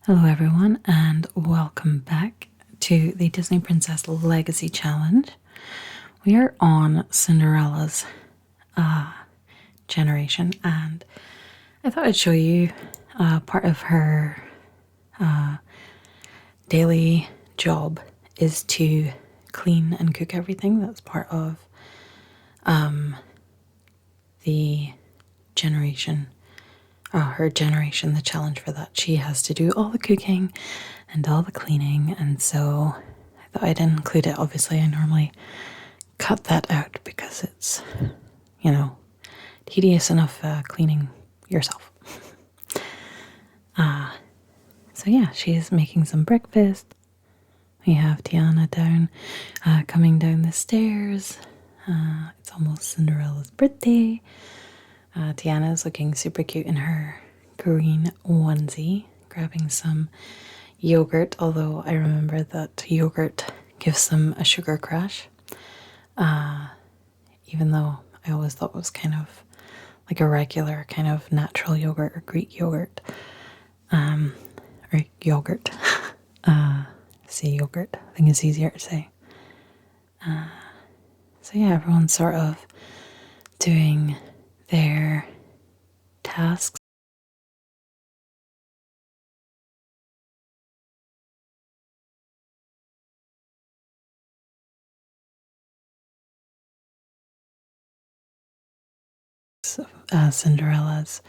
Hello, everyone, and welcome back to the Disney Princess Legacy Challenge. We are on Cinderella's generation, and I thought I'd show you part of her daily job is to clean and cook everything. That's part of the generation. Her generation, the challenge for that. She has to do all the cooking and all the cleaning, and so I thought I'd include it. Obviously, I normally cut that out because it's, tedious enough cleaning yourself. So yeah, she's making some breakfast. We have Tiana coming down the stairs. It's almost Cinderella's birthday. Tiana is looking super cute in her green onesie, grabbing some yogurt, although I remember that yogurt gives them a sugar crash. Even though I always thought it was kind of like a regular kind of natural yogurt or Greek yogurt. Or yogurt. Say yogurt. I think it's easier to say. So yeah, everyone's sort of doing their tasks. Cinderella's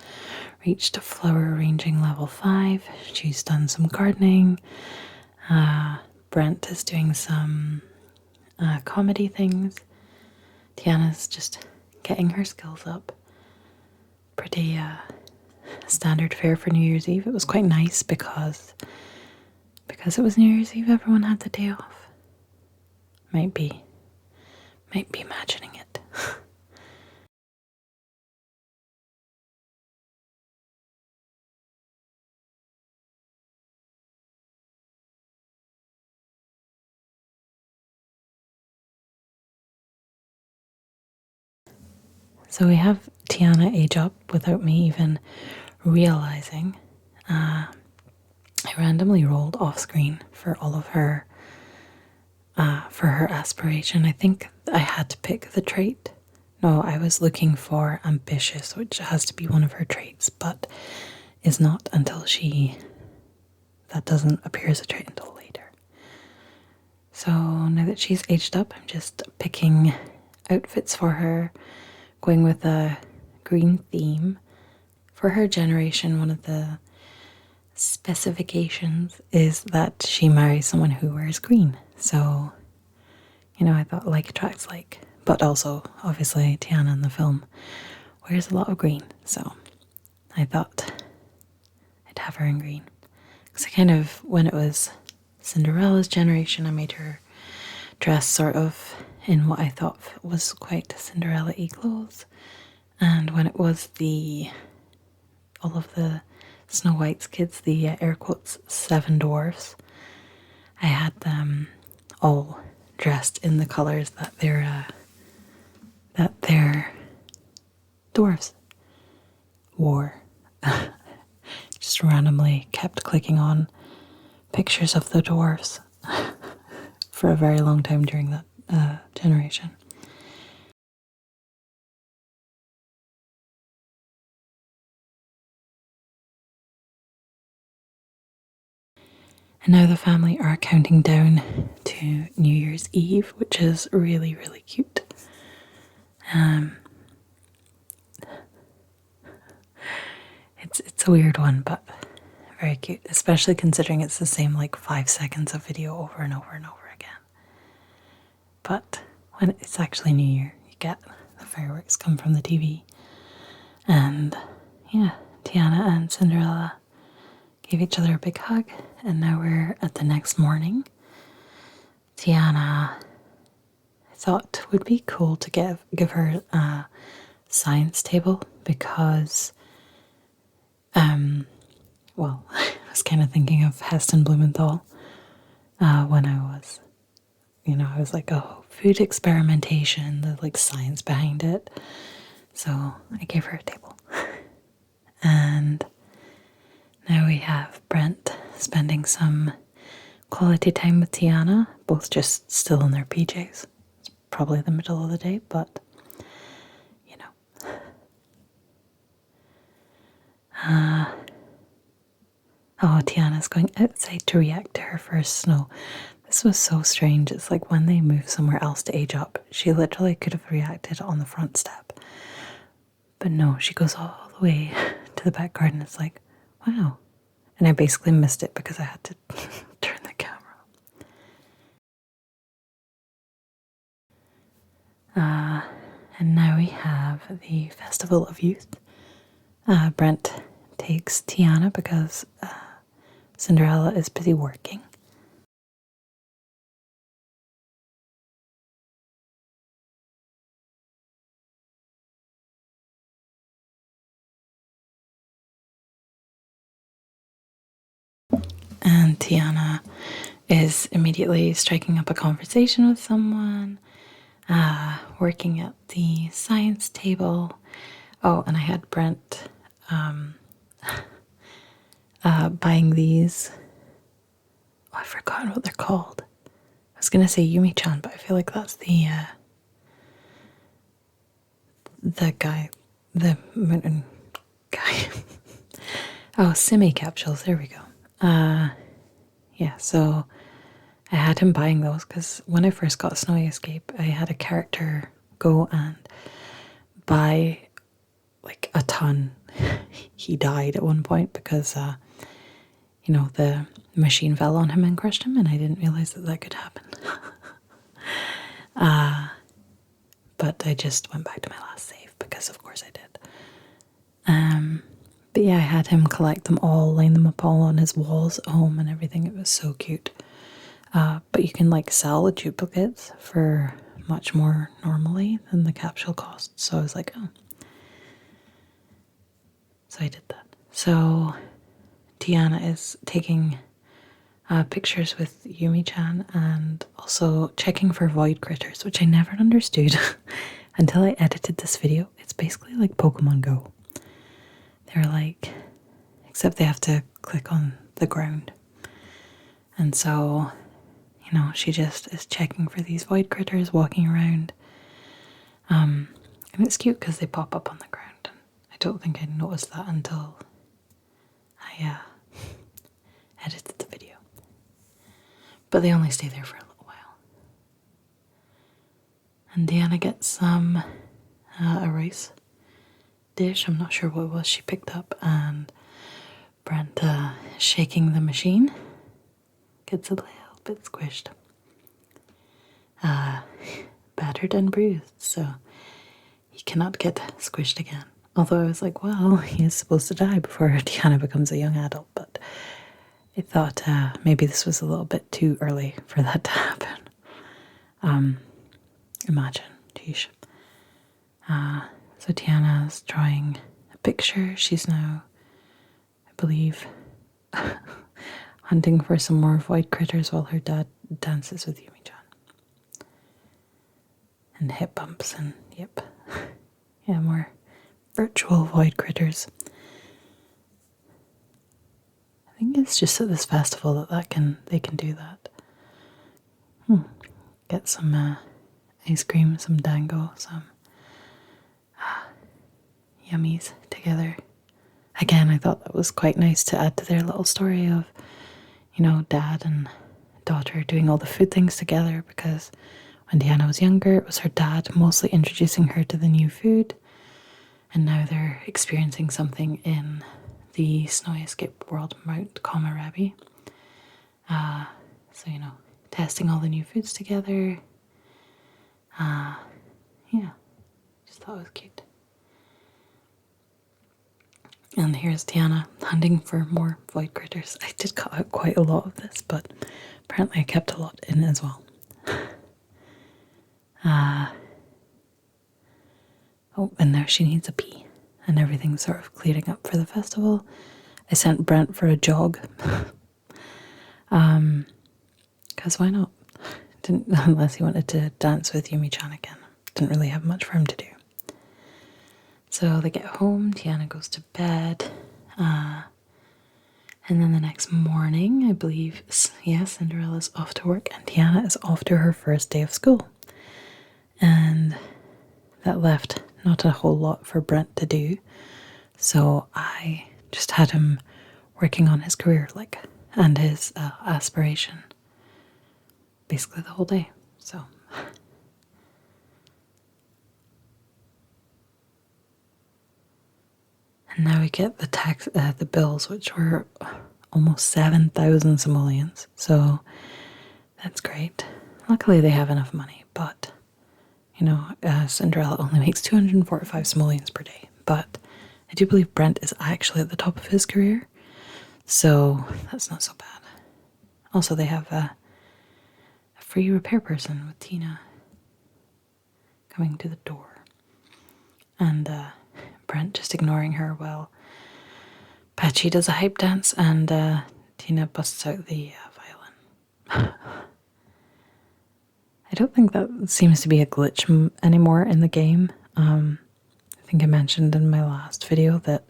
reached flower arranging level 5. She's done some gardening. Brent is doing some comedy things. Tiana's just getting her skills up. Pretty standard fare for New Year's Eve. It was quite nice because it was New Year's Eve, everyone had the day off. Might be imagining it. So we have Tiana age up without me even realizing. I randomly rolled off screen for all of her, for her aspiration. I think I had to pick the trait. No, I was looking for ambitious, which has to be one of her traits, but is not until that doesn't appear as a trait until later. So now that she's aged up, I'm just picking outfits for her, going with a green theme. For her generation, one of the specifications is that she marries someone who wears green. So, I thought like attracts like. But also, obviously, Tiana in the film wears a lot of green. So I thought I'd have her in green. Because when it was Cinderella's generation, I made her dress sort of in what I thought was quite Cinderella-y clothes. And when it was all of the Snow White's kids, the air quotes 7 dwarfs, I had them all dressed in the colors that their dwarves wore. Just randomly kept clicking on pictures of the dwarves for a very long time during that generation. And now the family are counting down to New Year's Eve, which is really, really cute. It's a weird one, but very cute, especially considering it's the same 5 seconds of video over and over and over again. But when it's actually New Year, you get the fireworks come from the TV. And yeah, Tiana and Cinderella gave each other a big hug, and now we're at the next morning. Tiana, I thought would be cool to give her a science table because, I was kind of thinking of Heston Blumenthal when I was, I was like, oh, food experimentation, the science behind it. So I gave her a table. And now we have Brent spending some quality time with Tiana, both just still in their PJs. It's probably the middle of the day, but you know. Oh, Tiana's going outside to react to her first snow. This was so strange. It's like when they move somewhere else to age up, she literally could have reacted on the front step. But no, she goes all the way to the back garden. It's like, wow. And I basically missed it because I had to turn the camera. And now we have the Festival of Youth. Brent takes Tiana because Cinderella is busy working. And Tiana is immediately striking up a conversation with someone, working at the science table. Oh, and I had Brent buying these. Oh, I've forgotten what they're called. I was going to say Yumi-chan, but I feel like that's the guy, the mountain guy. Oh, Simi capsules, there we go. Yeah, so I had him buying those because when I first got Snowy Escape, I had a character go and buy like a ton. He died at one point because, you know, the machine fell on him and crushed him, and I didn't realize that that could happen. But I just went back to my last save because, of course, I did. But yeah, I had him collect them all, line them up all on his walls at home and everything. It was so cute. But you can like sell the duplicates for much more normally than the capsule costs. So I was like, oh. So I did that. So Tiana is taking pictures with Yumi-chan and also checking for void critters, which I never understood until I edited this video. It's basically like Pokemon Go. They're like, except they have to click on the ground. And so, you know, she just is checking for these void critters walking around. And it's cute because they pop up on the ground. And I don't think I noticed that until I edited the video. But they only stay there for a little while. And Deanna gets some a rice dish. I'm not sure what it was she picked up. And Brent shaking the machine. Gets a little bit squished. Battered and bruised, so he cannot get squished again. Although I was like, well, he is supposed to die before Deanna becomes a young adult, but I thought maybe this was a little bit too early for that to happen. Imagine, geesh. So Tiana's drawing a picture. She's now, I believe, hunting for some more void critters while her dad dances with Yumi-chan. And hip bumps and yep. Yeah, more virtual void critters. I think it's just at this festival that they can do that. Get some ice cream, some dango, some yummies together. Again, I thought that was quite nice to add to their little story of, you know, dad and daughter doing all the food things together, because when Deanna was younger, it was her dad mostly introducing her to the new food, and now they're experiencing something in the Snowy Escape World Mount Komorebi. So, you know, testing all the new foods together. Yeah, just thought it was cute. And here's Tiana hunting for more void critters. I did cut out quite a lot of this, but apparently I kept a lot in as well. Oh, and now she needs a pee. And everything's sort of clearing up for the festival. I sent Brent for a jog. Because why not? Unless he wanted to dance with Yumi-chan again. Didn't really have much for him to do. So they get home, Tiana goes to bed, and And then the next morning, I believe, yeah, Cinderella's off to work and Tiana is off to her first day of school. And that left not a whole lot for Brent to do. So I just had him working on his career, and his aspiration, basically the whole day. So, and now we get the bills, which were almost 7,000 simoleons. So that's great. Luckily, they have enough money, but Cinderella only makes 245 simoleons per day. But I do believe Brent is actually at the top of his career, so that's not so bad. Also, they have a free repair person with Tina coming to the door. And Brent just ignoring her while Patchy does a hype dance and Tina busts out the violin. I don't think that seems to be a glitch anymore in the game. I think I mentioned in my last video that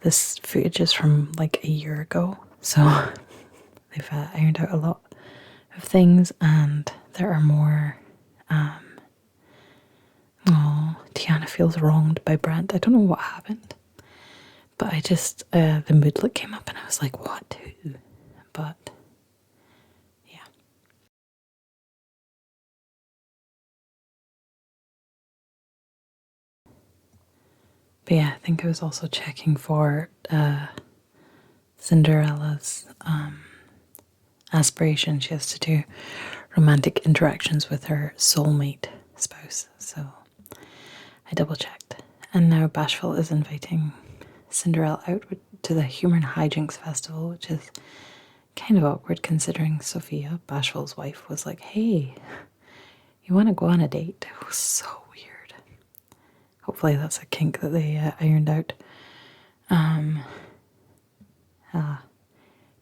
this footage is from like a year ago. So they've ironed out a lot of things and there are more... Tiana feels wronged by Brent. I don't know what happened. But I just, the moodlet came up and I was like, what? Who? But, yeah. But yeah, I think I was also checking for Cinderella's aspiration. She has to do romantic interactions with her soulmate spouse. So I double checked. And now Bashful is inviting Cinderella out to the Human Hijinks Festival, which is kind of awkward considering Sophia, Bashful's wife, was like, hey, you want to go on a date? It was so weird. Hopefully that's a kink that they ironed out.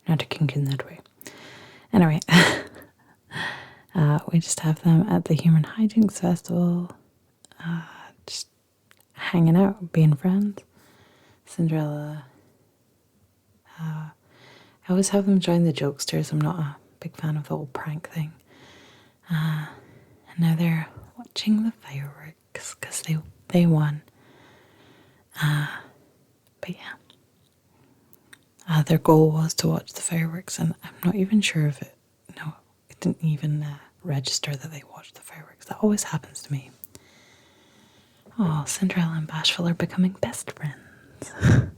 Not a kink in that way. Anyway, we just have them at the Human Hijinks Festival, just hanging out, being friends. Cinderella. I always have them join the jokesters. I'm not a big fan of the whole prank thing. And now they're watching the fireworks because they won. But yeah. Their goal was to watch the fireworks, and I'm not even sure if it didn't even register that they watched the fireworks. That always happens to me. Oh, Cinderella and Bashful are becoming best friends.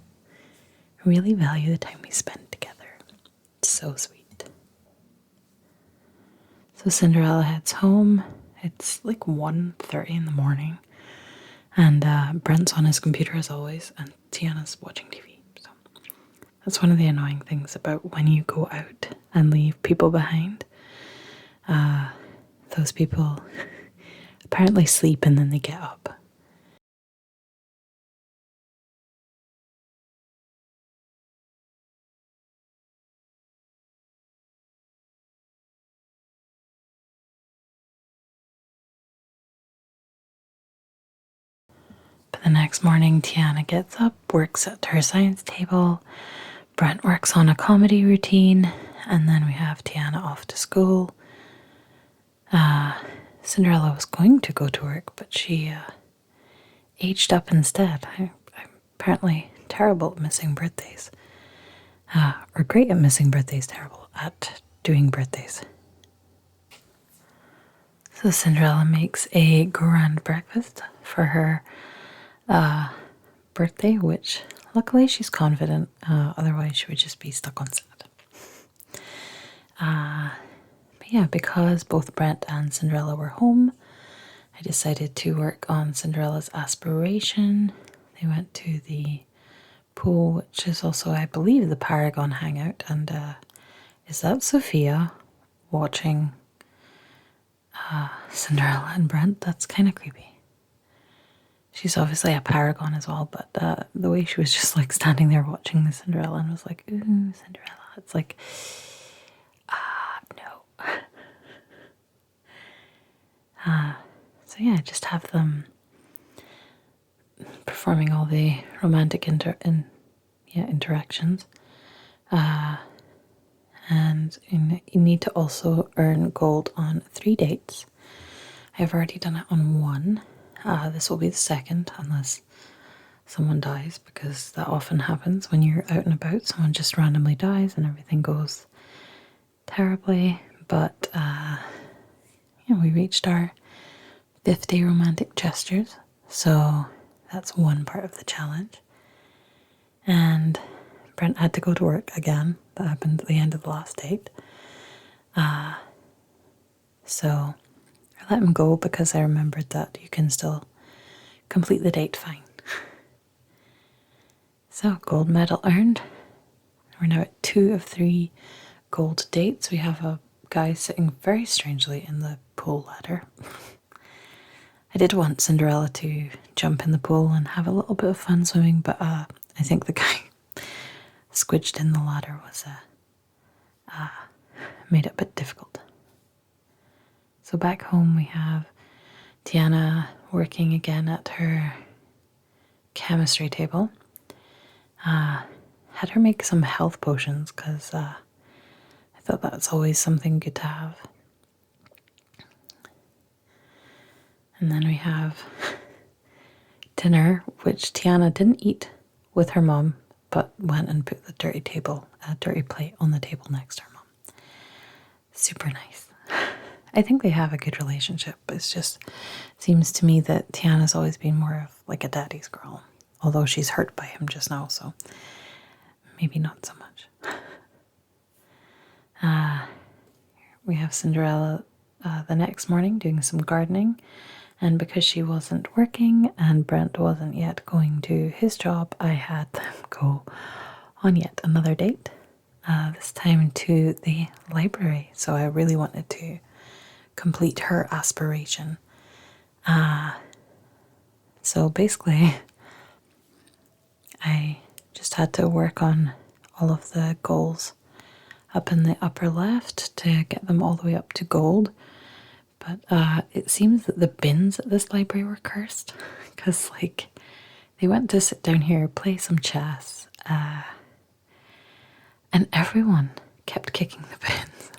Really value the time we spend together. It's so sweet. So Cinderella heads home. It's like 1:30 in the morning. And Brent's on his computer as always, and Tiana's watching TV. So that's one of the annoying things about when you go out and leave people behind. Those people apparently sleep and then they get up. But the next morning, Tiana gets up, works at her science table. Brent works on a comedy routine, and then we have Tiana off to school. Cinderella was going to go to work, but she aged up instead. I'm apparently terrible at missing birthdays. Or great at missing birthdays, terrible at doing birthdays. So Cinderella makes a grand breakfast for her birthday, which luckily she's confident, otherwise she would just be stuck on set. But yeah, because both Brent and Cinderella were home, I decided to work on Cinderella's aspiration. They went to the pool, which is also, I believe, the Paragon hangout. And is that Sophia watching Cinderella and Brent? That's kind of creepy. She's obviously a Paragon as well, but the way she was just like standing there watching the Cinderella and was like, ooh, Cinderella. It's like, no. So yeah, just have them performing all the romantic interactions. And you need to also earn gold on 3 dates. I've already done it on 1. This will be the second, unless someone dies, because that often happens when you're out and about. Someone just randomly dies and everything goes terribly. But we reached our 5th day romantic gestures, so that's one part of the challenge. And Brent had to go to work again. That happened at the end of the last date. So I let him go because I remembered that you can still complete the date fine. So gold medal earned. We're now at 2 of 3 gold dates. We have a guy sitting very strangely in the pool ladder. I did want Cinderella to jump in the pool and have a little bit of fun swimming, but I think the guy squidged in the ladder was made it a bit difficult. So back home we have Tiana working again at her chemistry table. Had her make some health potions because I thought that's always something good to have. And then we have dinner, which Tiana didn't eat with her mom, but went and put the dirty plate on the table next to her mom. Super nice. I think they have a good relationship, but it just seems to me that Tiana's always been more of like a daddy's girl, although she's hurt by him just now, so maybe not so much. We have Cinderella the next morning doing some gardening, and because she wasn't working and Brent wasn't yet going to his job, I had them go on yet another date, this time to the library. So I really wanted to complete her aspiration. So basically, I just had to work on all of the goals up in the upper left to get them all the way up to gold. But it seems that the bins at this library were cursed because, like, they went to sit down here, play some chess, and everyone kept kicking the bins.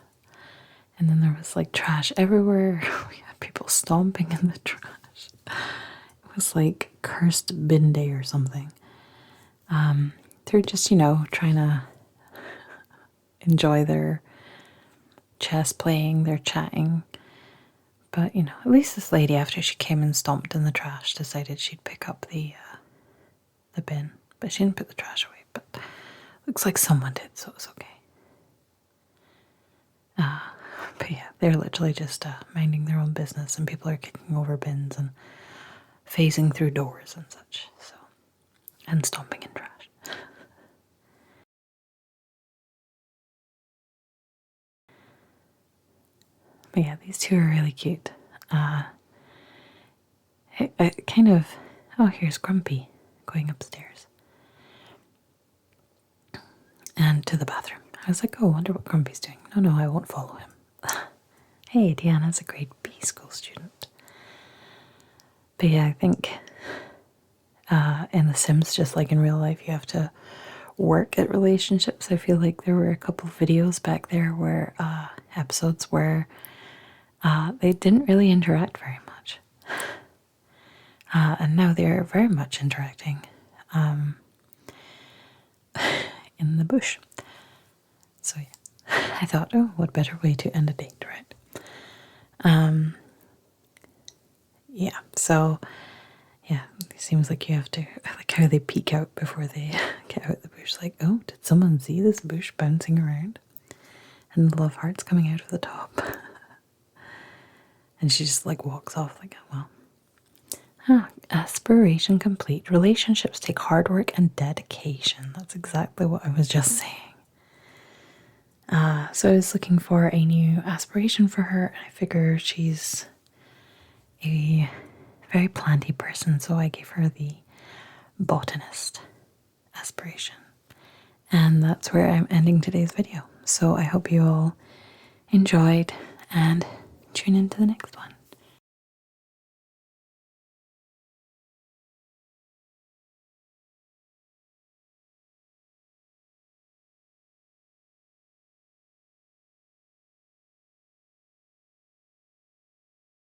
And then there was, like, trash everywhere. We had people stomping in the trash. It was like cursed bin day or something. They're just, trying to enjoy their chess playing, their chatting. But, at least this lady, after she came and stomped in the trash, decided she'd pick up the bin. But she didn't put the trash away. But looks like someone did, so it was okay. But yeah, they're literally just minding their own business, and people are kicking over bins and phasing through doors and such. So, and stomping in trash. But yeah, these two are really cute. Here's Grumpy going upstairs and to the bathroom. I was like, oh, I wonder what Grumpy's doing. No, I won't follow him. Hey, Deanna's a grade B school student. But yeah, I think in The Sims, just like in real life, you have to work at relationships. I feel like there were a couple of videos back there where episodes where they didn't really interact very much. And now they're very much interacting in the bush. So yeah, I thought, oh, what better way to end a date, right? Yeah, so yeah, it seems like you have to, like how they peek out before they get out the bush. Like, oh, did someone see this bush bouncing around? And the love heart's coming out of the top. And she just like walks off like, oh, well. Aspiration complete. Relationships take hard work and dedication. That's exactly what I was just saying. So I was looking for a new aspiration for her, and I figure she's a very planty person, so I gave her the botanist aspiration. And that's where I'm ending today's video. So I hope you all enjoyed, and tune in to the next one.